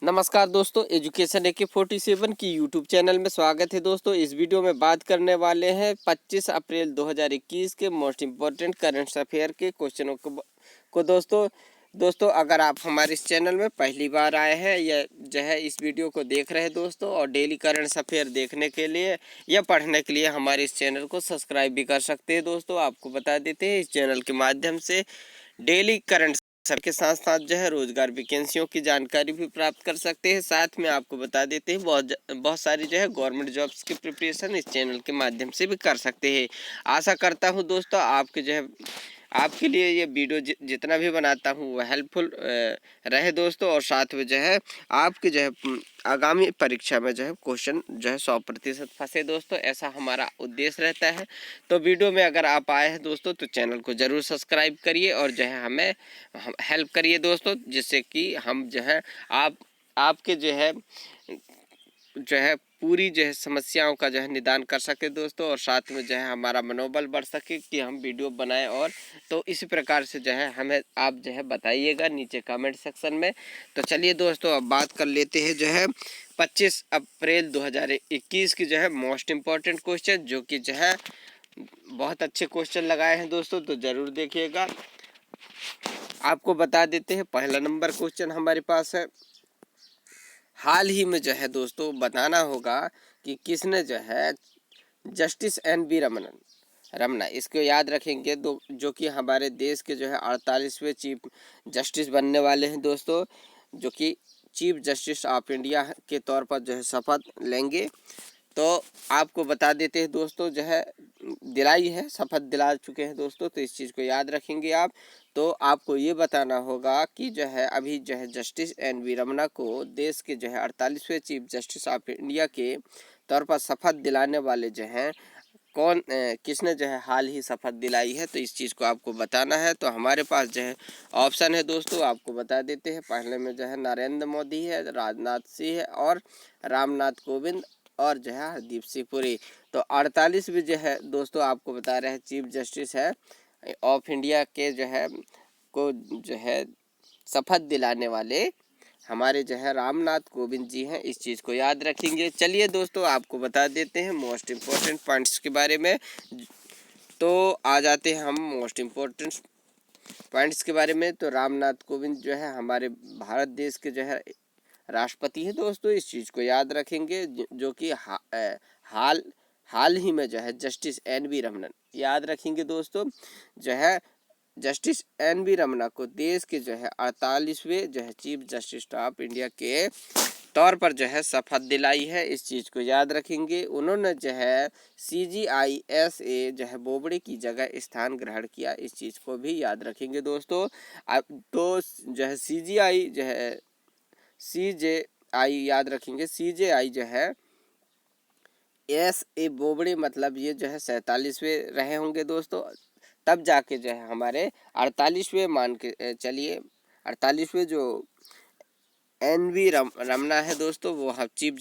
नमस्कार दोस्तों, education AK47 की यूट्यूब चैनल में स्वागत है। दोस्तों इस वीडियो में बात करने वाले हैं 25 अप्रैल 2021 के मोस्ट इम्पोर्टेंट करंट अफेयर के क्वेश्चनों को दोस्तों अगर आप हमारे इस चैनल में पहली बार आए हैं या जो है इस वीडियो को देख रहे हैं दोस्तों, और डेली करंट अफेयर देखने के लिए या पढ़ने के लिए हमारे इस चैनल को सब्सक्राइब भी कर सकते हैं। दोस्तों आपको बता देते हैं, इस चैनल के माध्यम से डेली करंट सबके साथ साथ जो है रोजगार वैकेंसियों की जानकारी भी प्राप्त कर सकते हैं। साथ में आपको बता देते हैं बहुत सारी जो है गवर्नमेंट जॉब्स की प्रिपरेशन इस चैनल के माध्यम से भी कर सकते हैं। आशा करता हूं दोस्तों आपके जो है आपके लिए ये वीडियो जितना भी बनाता हूँ वह हेल्पफुल रहे दोस्तों, और साथ में जो है आपके जो है आगामी परीक्षा में जो है क्वेश्चन जो है 100% फंसे दोस्तों, ऐसा हमारा उद्देश्य रहता है। तो वीडियो में अगर आप आए हैं दोस्तों तो चैनल को ज़रूर सब्सक्राइब करिए और जो है हमें हेल्प करिए दोस्तों, जिससे कि हम जो है आपके जो है पूरी जो है समस्याओं का जो है निदान कर सके दोस्तों, और साथ में जो है हमारा मनोबल बढ़ सके कि हम वीडियो बनाएं। और तो इसी प्रकार से जो है हमें आप जो है बताइएगा नीचे कमेंट सेक्शन में। तो चलिए दोस्तों अब बात कर लेते हैं जो है 25 अप्रैल 2021 की जो है मोस्ट इम्पॉर्टेंट क्वेश्चन, जो कि जो है बहुत अच्छे क्वेश्चन लगाए हैं दोस्तों, तो ज़रूर देखिएगा। आपको बता देते हैं पहला नंबर क्वेश्चन हमारे पास है। हाल ही में जो है दोस्तों बताना होगा कि किसने जो है जस्टिस NV रमना इसको याद रखेंगे जो कि हमारे देश के जो है 48वें चीफ जस्टिस बनने वाले हैं दोस्तों, जो कि चीफ जस्टिस ऑफ इंडिया के तौर पर जो है शपथ लेंगे। तो आपको बता देते हैं दोस्तों, जो है दिलाई है, शपथ दिला चुके हैं दोस्तों, तो इस चीज़ को याद रखेंगे आप। तो आपको ये बताना होगा कि जो है अभी जो है जस्टिस NV रमना को देश के जो है 48वें चीफ जस्टिस ऑफ इंडिया के तौर पर शपथ दिलाने वाले जो हैं किसने जो है हाल ही शपथ दिलाई है, तो इस चीज़ को आपको बताना है। तो हमारे पास जो है ऑप्शन है दोस्तों, आपको बता देते हैं। पहले में जो है नरेंद्र मोदी है, राजनाथ सिंह है और रामनाथ कोविंद और जो है हरदीप सिंह पुरी। तो 48 भी जो है दोस्तों आपको बता रहे हैं चीफ जस्टिस है ऑफ इंडिया के जो है को जो है शपथ दिलाने वाले हमारे जो है रामनाथ कोविंद जी हैं, इस चीज़ को याद रखेंगे। चलिए दोस्तों आपको बता देते हैं मोस्ट इम्पोर्टेंट पॉइंट्स के बारे में। तो आ जाते हैं हम मोस्ट इम्पोर्टेंट पॉइंट्स के बारे में। तो रामनाथ कोविंद जो है हमारे भारत देश के जो है राष्ट्रपति है दोस्तों, इस चीज़ को याद रखेंगे, जो कि हाल ही में जो है जस्टिस NV रमन याद रखेंगे दोस्तों, जो है जस्टिस NV रमना को देश के जो है 48वें जो है चीफ जस्टिस ऑफ इंडिया के तौर पर जो है शपथ दिलाई है, इस चीज़ को याद रखेंगे। उन्होंने जो है CGI-SA जो है बोबड़े की जगह स्थान ग्रहण किया, इस चीज़ को भी याद रखेंगे दोस्तों। अब तो जो है CGI याद रखेंगे। CGI जो है SA बोबड़े मतलब ये जो है 47वें रहे होंगे दोस्तों, तब जाके जो है हमारे 48वें मान के चलिए 48वें जो NV रमना है दोस्तों, वो हम चीफ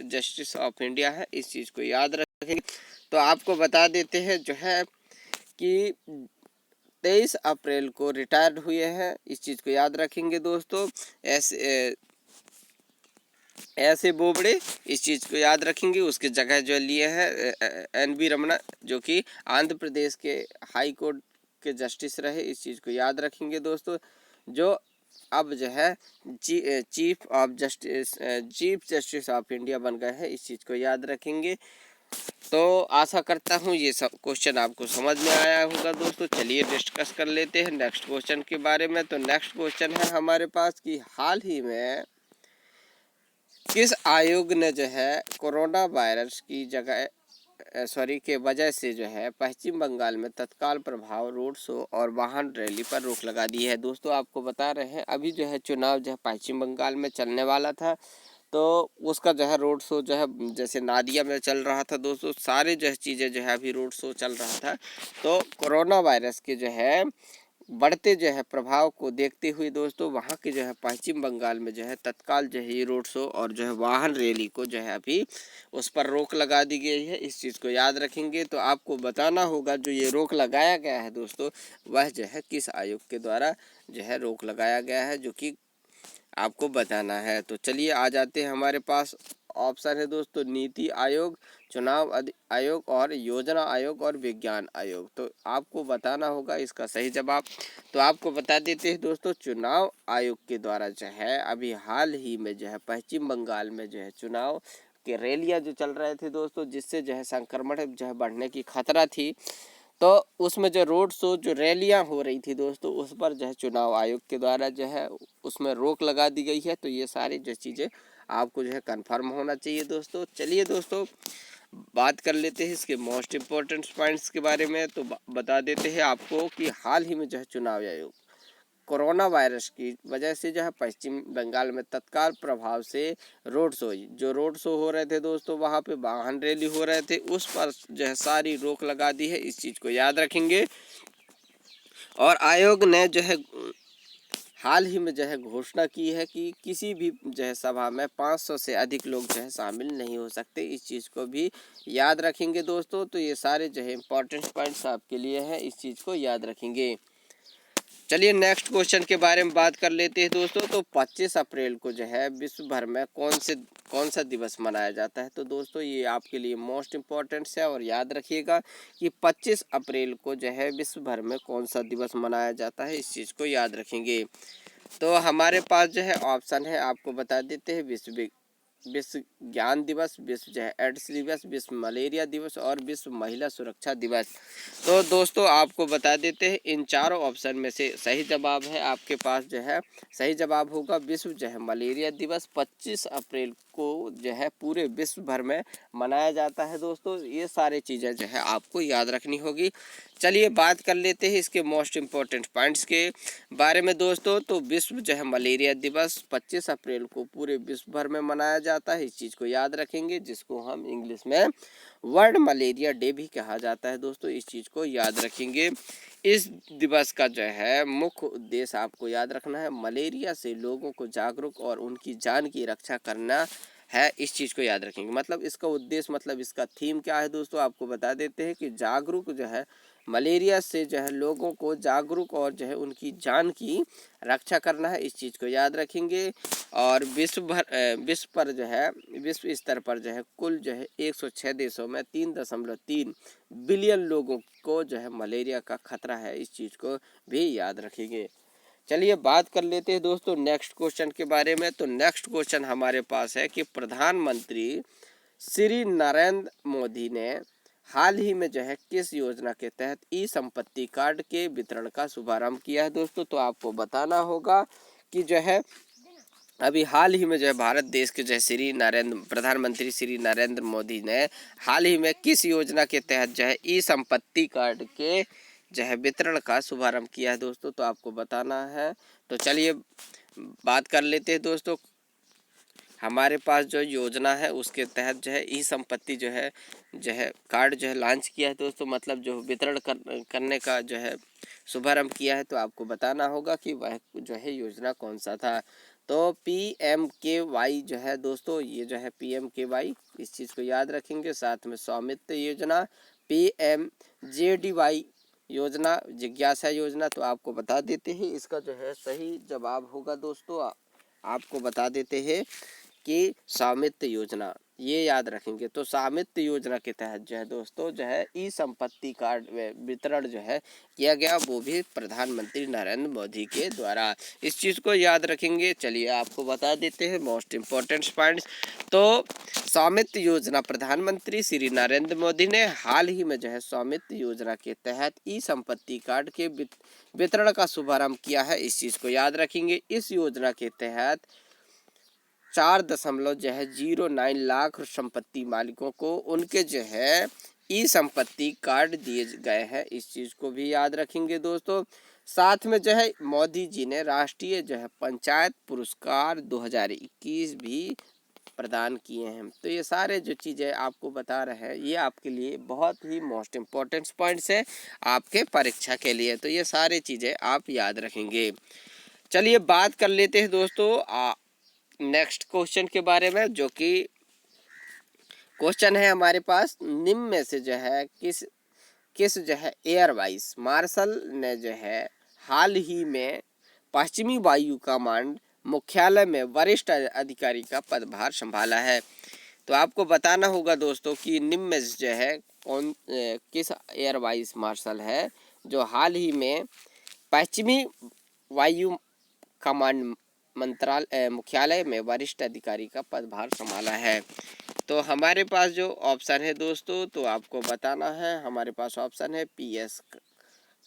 जस्टिस ऑफ इंडिया है, इस चीज़ को याद रखेंगे। तो आपको बता देते हैं जो है कि 23 अप्रैल को रिटायर्ड हुए हैं, इस चीज़ को याद रखेंगे दोस्तों। ऐसे बोबड़े, इस चीज़ को याद रखेंगे। उसके जगह जो लिए हैं NV रमना, जो कि आंध्र प्रदेश के हाई कोर्ट के जस्टिस रहे, इस चीज़ को याद रखेंगे दोस्तों, जो अब जो है चीफ जस्टिस ऑफ इंडिया बन गए हैं, इस चीज़ को याद रखेंगे। तो आशा करता हूँ ये सब क्वेश्चन आपको समझ में आया होगा दोस्तों। चलिए डिस्कस कर लेते हैं नेक्स्ट क्वेश्चन के बारे में। तो नेक्स्ट क्वेश्चन है हमारे पास कि हाल ही में किस आयोग ने जो है कोरोना वायरस की के वजह से जो है पश्चिम बंगाल में तत्काल प्रभाव रोड शो और वाहन रैली पर रोक लगा दी है। दोस्तों आपको बता रहे हैं अभी जो है चुनाव जो है पश्चिम बंगाल में चलने वाला था, तो उसका जो है रोड शो जो है जैसे नादिया में चल रहा था दोस्तों, सारे जो है चीज़ें जो है अभी रोड शो चल रहा था। तो कोरोना वायरस के जो है बढ़ते जो है प्रभाव को देखते हुए दोस्तों वहाँ के जो है पश्चिम बंगाल में जो है तत्काल जो है ये रोड शो और जो है वाहन रैली को जो है अभी उस पर रोक लगा दी गई है, इस चीज़ को याद रखेंगे। तो आपको बताना होगा जो ये रोक लगाया गया है दोस्तों, वह जो है किस आयोग के द्वारा जो है रोक लगाया गया है, जो कि आपको बताना है। तो चलिए आ जाते हैं हमारे पास ऑप्शन है दोस्तों, नीति आयोग, चुनाव आयोग और योजना आयोग और विज्ञान आयोग। तो आपको बताना होगा इसका सही जवाब। तो आपको बता देते हैं दोस्तों, चुनाव आयोग के द्वारा जो है अभी हाल ही में जो है पश्चिम बंगाल में जो है चुनाव के रैलियां जो चल रहे थे दोस्तों, जिससे जो है संक्रमण जो है बढ़ने की खतरा थी, तो उसमें जो रोड शो जो रैलियां हो रही थी दोस्तों, उस पर जो है चुनाव आयोग के द्वारा जो है उसमें रोक लगा दी गई है। तो ये सारी जो चीज़ें आपको जो है कंफर्म होना चाहिए दोस्तों। चलिए दोस्तों बात कर लेते हैं इसके मोस्ट इम्पोर्टेंट पॉइंट्स के बारे में। तो बता देते हैं आपको कि हाल ही में जो है चुनाव आयोग कोरोना वायरस की वजह से जो है पश्चिम बंगाल में तत्काल प्रभाव से रोड शो हो रहे थे दोस्तों, वहाँ पे वाहन रैली हो रहे थे, उस पर जो है सारी रोक लगा दी है। इस चीज़ को याद रखेंगे। और आयोग ने जो है हाल ही में जो है घोषणा की है कि किसी भी जो है सभा में 500 से अधिक लोग जो है शामिल नहीं हो सकते। इस चीज़ को भी याद रखेंगे दोस्तों। तो ये सारे जो है इंपॉर्टेंट पॉइंट्स आपके लिए हैं, इस चीज़ को याद रखेंगे। चलिए नेक्स्ट क्वेश्चन के बारे में बात कर लेते हैं दोस्तों। तो 25 अप्रैल को जो है विश्व भर में कौन सा दिवस मनाया जाता है? तो दोस्तों ये आपके लिए मोस्ट इम्पॉर्टेंट है और याद रखिएगा कि 25 अप्रैल को जो है विश्व भर में कौन सा दिवस मनाया जाता है, इस चीज़ को याद रखेंगे। तो हमारे पास जो है ऑप्शन है, आपको बता देते हैं, विश्व ज्ञान दिवस, विश्व जो है एड्स दिवस, विश्व मलेरिया दिवस और विश्व महिला सुरक्षा दिवस। तो दोस्तों आपको बता देते हैं इन चारों ऑप्शन में से सही जवाब है आपके पास जो है, सही जवाब होगा विश्व जो है मलेरिया दिवस। 25 अप्रैल को जो है पूरे विश्व भर में मनाया जाता है दोस्तों। ये सारी चीज़ें जो है आपको याद रखनी होगी। चलिए बात कर लेते हैं इसके मोस्ट इम्पोर्टेंट पॉइंट्स के बारे में दोस्तों। तो विश्व जो है मलेरिया दिवस 25 अप्रैल को पूरे विश्व भर में मनाया जाता है, इस चीज़ को याद रखेंगे, जिसको हम इंग्लिश में वर्ल्ड मलेरिया डे भी कहा जाता है दोस्तों। इस चीज़ को याद रखेंगे। इस दिवस का जो है मुख्य उद्देश्य आपको याद रखना है, मलेरिया से लोगों को जागरूक और उनकी जान की रक्षा करना है। इस चीज़ को याद रखेंगे। मतलब इसका उद्देश्य, मतलब इसका थीम क्या है दोस्तों, आपको बता देते हैं कि जागरूक जो है मलेरिया से जो है लोगों को जागरूक और जो है उनकी जान की रक्षा करना है, इस चीज़ को याद रखेंगे। और विश्व पर जो है विश्व स्तर पर जो है कुल जो है 106 देशों में 3.3 बिलियन लोगों को जो है मलेरिया का खतरा है, इस चीज़ को भी याद रखेंगे। चलिए बात कर लेते हैं दोस्तों नेक्स्ट क्वेश्चन के बारे में। तो नेक्स्ट क्वेश्चन हमारे पास है कि प्रधानमंत्री श्री नरेंद्र मोदी ने हाल ही में जो है किस योजना के तहत ई संपत्ति कार्ड के वितरण का शुभारंभ किया है दोस्तों? तो आपको बताना होगा कि जो है अभी हाल ही में जो है भारत देश के जो है प्रधानमंत्री श्री नरेंद्र मोदी ने हाल ही में किस योजना के तहत जो है ई संपत्ति कार्ड के जो है वितरण का शुभारंभ किया है दोस्तों? तो आपको बताना है। तो चलिए बात कर लेते हैं दोस्तों। हमारे पास जो योजना है उसके तहत जो है ई संपत्ति जो है कार्ड जो है लॉन्च किया है दोस्तों, मतलब जो वितरण करने का जो है शुभारंभ किया है। तो आपको बताना होगा कि वह जो है योजना कौन सा था। तो PMKY जो है दोस्तों, ये जो है PMKY, इस चीज़ को याद रखेंगे। साथ में स्वामित्व योजना, PMJDY योजना, जिज्ञासा योजना। तो आपको बता देते हैं इसका जो है सही जवाब होगा दोस्तों, आपको बता देते हैं कि स्वामित्व योजना, ये याद रखेंगे। तो स्वामित्व योजना के तहत जो है दोस्तों जो है ई संपत्ति कार्ड वितरण जो है किया गया, वो भी प्रधानमंत्री नरेंद्र मोदी के द्वारा, इस चीज़ को याद रखेंगे। चलिए आपको बता देते हैं मोस्ट इम्पोर्टेंट पॉइंट्स। तो स्वामित्व योजना, प्रधानमंत्री श्री नरेंद्र मोदी ने हाल ही में जो है स्वामित्व योजना के तहत ई संपत्ति कार्ड के वितरण का शुभारंभ किया है, इस चीज़ को याद रखेंगे। इस योजना के तहत 4.09 लाख संपत्ति मालिकों को उनके जो है ई संपत्ति कार्ड दिए गए हैं, इस चीज़ को भी याद रखेंगे दोस्तों। साथ में जो है मोदी जी ने राष्ट्रीय जो है पंचायत पुरस्कार 2021 भी प्रदान किए हैं। तो ये सारे जो चीज़ें आपको बता रहे हैं, ये आपके लिए बहुत ही मोस्ट इम्पोर्टेंट पॉइंट्स है आपके परीक्षा के लिए। तो ये सारी चीज़ें आप याद रखेंगे। चलिए बात कर लेते हैं दोस्तों नेक्स्ट क्वेश्चन के बारे में, जो कि क्वेश्चन है हमारे पास, निम्न में से जो है किस जो है एयर वाइस मार्शल ने जो है हाल ही में पश्चिमी वायु कमांड मुख्यालय में वरिष्ठ अधिकारी का पदभार संभाला है। तो आपको बताना होगा दोस्तों कि निम्न में जो है किस एयर वाइस मार्शल है जो हाल ही में पश्चिमी वायु कमांड मंत्रालय मुख्यालय में वरिष्ठ अधिकारी का पदभार संभाला है। तो हमारे पास जो ऑप्शन है दोस्तों, तो आपको बताना है, हमारे पास ऑप्शन है PS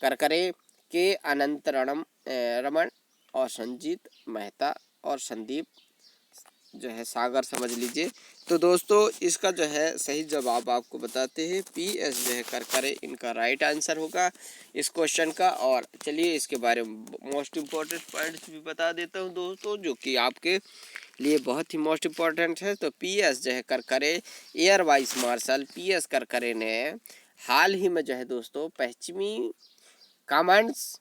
करकरे, के अनंत रमन और संजीत मेहता और संदीप जो है सागर समझ लीजिए। तो दोस्तों इसका जो है सही जवाब आपको बताते हैं PS जो है करकरे इनका राइट आंसर होगा इस क्वेश्चन का। और चलिए इसके बारे में मोस्ट इम्पोर्टेंट पॉइंट्स भी बता देता हूं दोस्तों, जो कि आपके लिए बहुत ही मोस्ट इम्पोर्टेंट है। तो PS जो है Karkare air vice marshal PS Karkare ने हाल ही में जो है दोस्तों पश्चिमी कमांड्स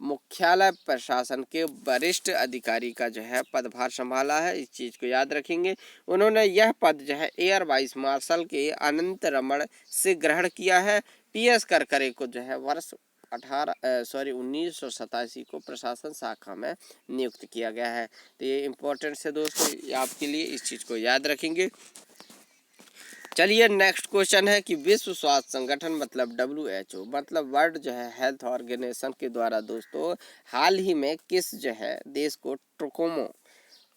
मुख्यालय प्रशासन के वरिष्ठ अधिकारी का जो है पदभार संभाला है। इस चीज़ को याद रखेंगे। उन्होंने यह पद जो है एयर वाइस मार्शल के अनंत रमन से ग्रहण किया है। PS करकरे को जो है वर्ष 1987 को प्रशासन शाखा में नियुक्त किया गया है। तो ये इम्पोर्टेंट है दोस्तों आपके लिए, इस चीज़ को याद रखेंगे। चलिए नेक्स्ट क्वेश्चन है कि विश्व स्वास्थ्य संगठन मतलब WHO मतलब वर्ल्ड जो है हेल्थ ऑर्गेनाइजेशन के द्वारा दोस्तों हाल ही में किस जो है देश को ट्रोकोमो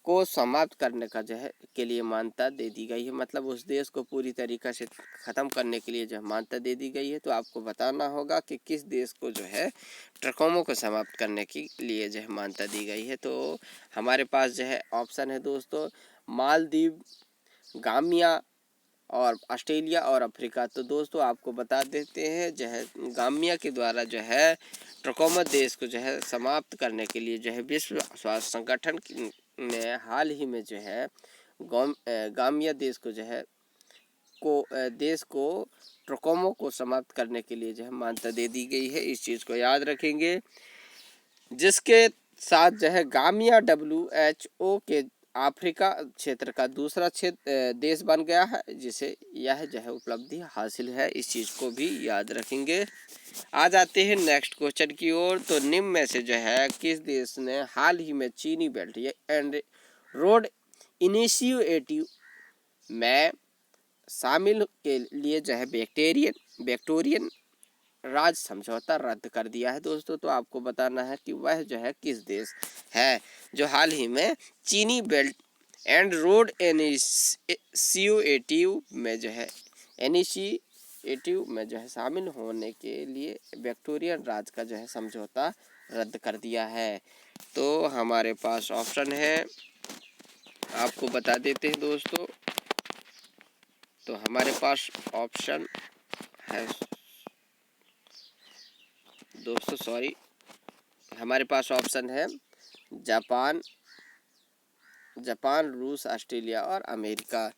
को समाप्त करने का जो है के लिए मान्यता दे दी गई है। मतलब उस देश को पूरी तरीक़ा से ख़त्म करने के लिए जो है मान्यता दे दी गई है। तो आपको बताना होगा कि किस देश को जो है ट्रोकोमो को समाप्त करने के लिए जो है मान्यता दी गई है। तो हमारे पास जो है ऑप्शन है दोस्तों मालदीव, गाम्बिया और ऑस्ट्रेलिया और अफ्रीका। तो दोस्तों आपको बता देते हैं जो है गाम्बिया के द्वारा जो है ट्रोकोमो देश को जो है समाप्त करने के लिए जो है विश्व स्वास्थ्य संगठन ने हाल ही में जो है गाम्बिया देश को जो है देश को ट्रोकोमो को समाप्त करने के लिए जो है मान्यता दे दी गई है। इस चीज़ को याद रखेंगे, जिसके साथ जो है गाम्बिया WHO के अफ्रीका क्षेत्र का दूसरा देश बन गया है, जिसे यह जो है उपलब्धि हासिल है। इस चीज़ को भी याद रखेंगे। आ जाते हैं नेक्स्ट क्वेश्चन की ओर। तो निम्न में से जो है किस देश ने हाल ही में चीनी बेल्ट एंड रोड इनिशिएटिव में शामिल के लिए जो है विक्टोरियन राज समझौता रद्द कर दिया है दोस्तों। तो आपको बताना है कि वह जो है किस देश है जो हाल ही में चीनी बेल्ट एंड रोड इनिशिएटिव में जो है शामिल होने के लिए विक्टोरियन राज का जो है समझौता रद्द कर दिया है। तो हमारे पास ऑप्शन है, आपको बता देते हैं दोस्तों। तो हमारे पास ऑप्शन है दोस्तों, सॉरी, हमारे पास ऑप्शन है जापान, रूस, ऑस्ट्रेलिया और अमेरिका।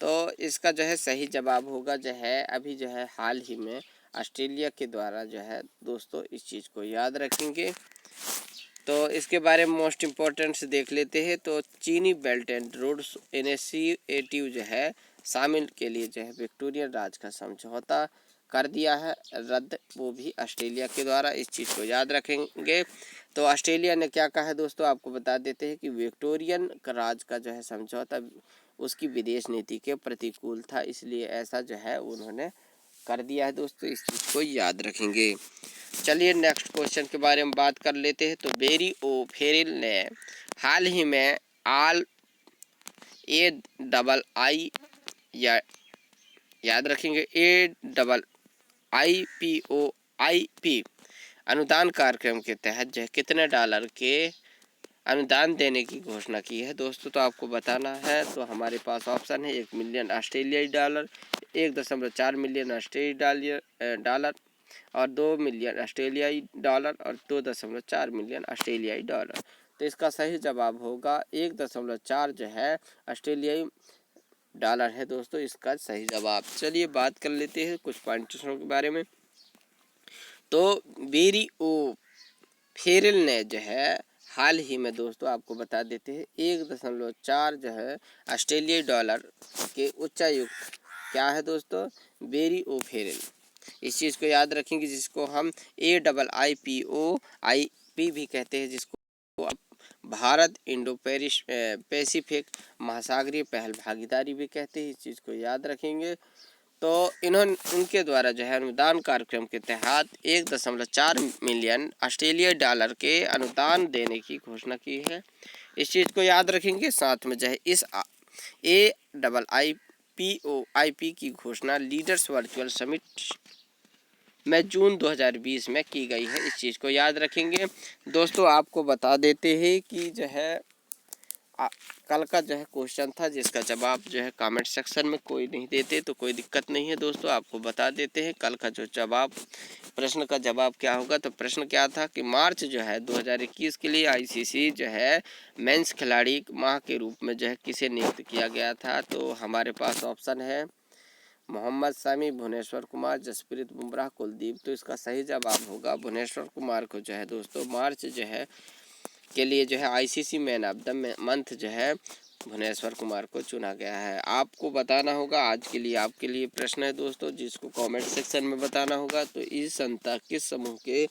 तो इसका जो है सही जवाब होगा जो है अभी जो है हाल ही में ऑस्ट्रेलिया के द्वारा जो है दोस्तों, इस चीज़ को याद रखेंगे। तो इसके बारे में मोस्ट इम्पोर्टेंट से देख लेते हैं। तो चीनी बेल्ट एंड रोड इनिशिएटिव जो है शामिल के लिए जो है विक्टोरियन राज का समझौता कर दिया है रद्द, वो भी ऑस्ट्रेलिया के द्वारा। इस चीज़ को याद रखेंगे। तो ऑस्ट्रेलिया ने क्या कहा है दोस्तों, आपको बता देते हैं कि विक्टोरियन राज का जो है समझौता उसकी विदेश नीति के प्रतिकूल था, इसलिए ऐसा जो है उन्होंने कर दिया है दोस्तों। इस चीज़ को याद रखेंगे। चलिए नेक्स्ट क्वेश्चन के बारे में बात कर लेते हैं। तो बेरी ओ फेरिल ने हाल ही में AII या याद रखेंगे AIIPOIP अनुदान कार्यक्रम के तहत जो है कितने डॉलर के अनुदान देने की घोषणा की है दोस्तों। तो आपको बताना है। तो हमारे पास ऑप्शन है 1 मिलियन ऑस्ट्रेलियाई डॉलर, 1.4 मिलियन ऑस्ट्रेलियाई डॉलर और 2 मिलियन ऑस्ट्रेलियाई डॉलर और 2.4 मिलियन ऑस्ट्रेलियाई डॉलर। तो इसका सही जवाब होगा 1.4 जो है ऑस्ट्रेलियाई डॉलर है दोस्तों, इसका सही जवाब। चलिए बात कर लेते हैं कुछ पॉइंट्स के बारे में। तो बेरी ओ फेरिल ने जो है हाल ही में दोस्तों आपको बता देते हैं 1.4 जो है ऑस्ट्रेलियाई डॉलर के उच्चायुक्त क्या है दोस्तों, बेरी ओ फेरिल। इस चीज़ को याद रखेंगे, जिसको हम AIIPOIP भी कहते हैं, जिसको भारत इंडो पैसिफिक महासागरीय पहल भागीदारी भी कहते हैं। इस चीज़ को याद रखेंगे। तो उनके द्वारा जो है अनुदान कार्यक्रम के तहत 1.4 मिलियन ऑस्ट्रेलियाई डॉलर के अनुदान देने की घोषणा की है। इस चीज़ को याद रखेंगे। साथ में जो है इस AIIPOIP की घोषणा लीडर्स वर्चुअल समिट में जून 2020 में की गई है। इस चीज़ को याद रखेंगे। दोस्तों आपको बता देते हैं कि जो है कल का जो है क्वेश्चन था, जिसका जवाब जो है कमेंट सेक्शन में कोई नहीं देते तो कोई दिक्कत नहीं है। दोस्तों आपको बता देते हैं कल का जो जवाब, प्रश्न का जवाब क्या होगा। तो प्रश्न क्या था कि मार्च जो है 2021 के लिए ICC जो है मेंस खिलाड़ी माह के रूप में जो है किसे नियुक्त किया गया था। तो हमारे पास ऑप्शन है मोहम्मद शमी, भुवनेश्वर कुमार, जसप्रीत बुमराह, कुलदीप। तो इसका सही जवाब होगा भुवनेश्वर कुमार को जो है दोस्तों मार्च जो है के लिए जो है ICC man of the month जो है भुवनेश्वर कुमार को चुना गया है। आपको बताना होगा आज के लिए आपके लिए प्रश्न है दोस्तों, जिसको कमेंट सेक्शन में बताना होगा। तो इस संस्था किस समूह के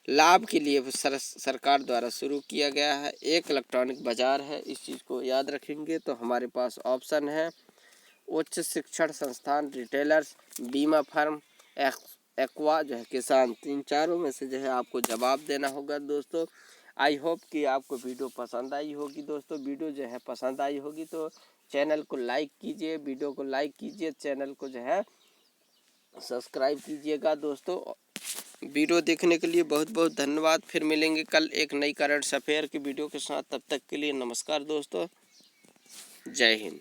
लाभ के लिए सरकार द्वारा शुरू किया गया है। एक इलेक्ट्रॉनिक बाजार है। इस चीज़ को याद रखेंगे। तो हमारे पास ऑप्शन है उच्च शिक्षण संस्थान, रिटेलर्स, बीमा फर्म, एक्वा जो है किसान। इन चारों में से जो है आपको जवाब देना होगा दोस्तों। आई होप कि आपको वीडियो पसंद आई होगी दोस्तों। वीडियो जो है पसंद आई होगी तो चैनल को लाइक कीजिए, वीडियो को लाइक कीजिए, चैनल को जो है सब्सक्राइब कीजिएगा दोस्तों। वीडियो देखने के लिए बहुत बहुत धन्यवाद। फिर मिलेंगे कल एक नई करंट अफेयर की वीडियो के साथ। तब तक के लिए नमस्कार दोस्तों। जय हिंद।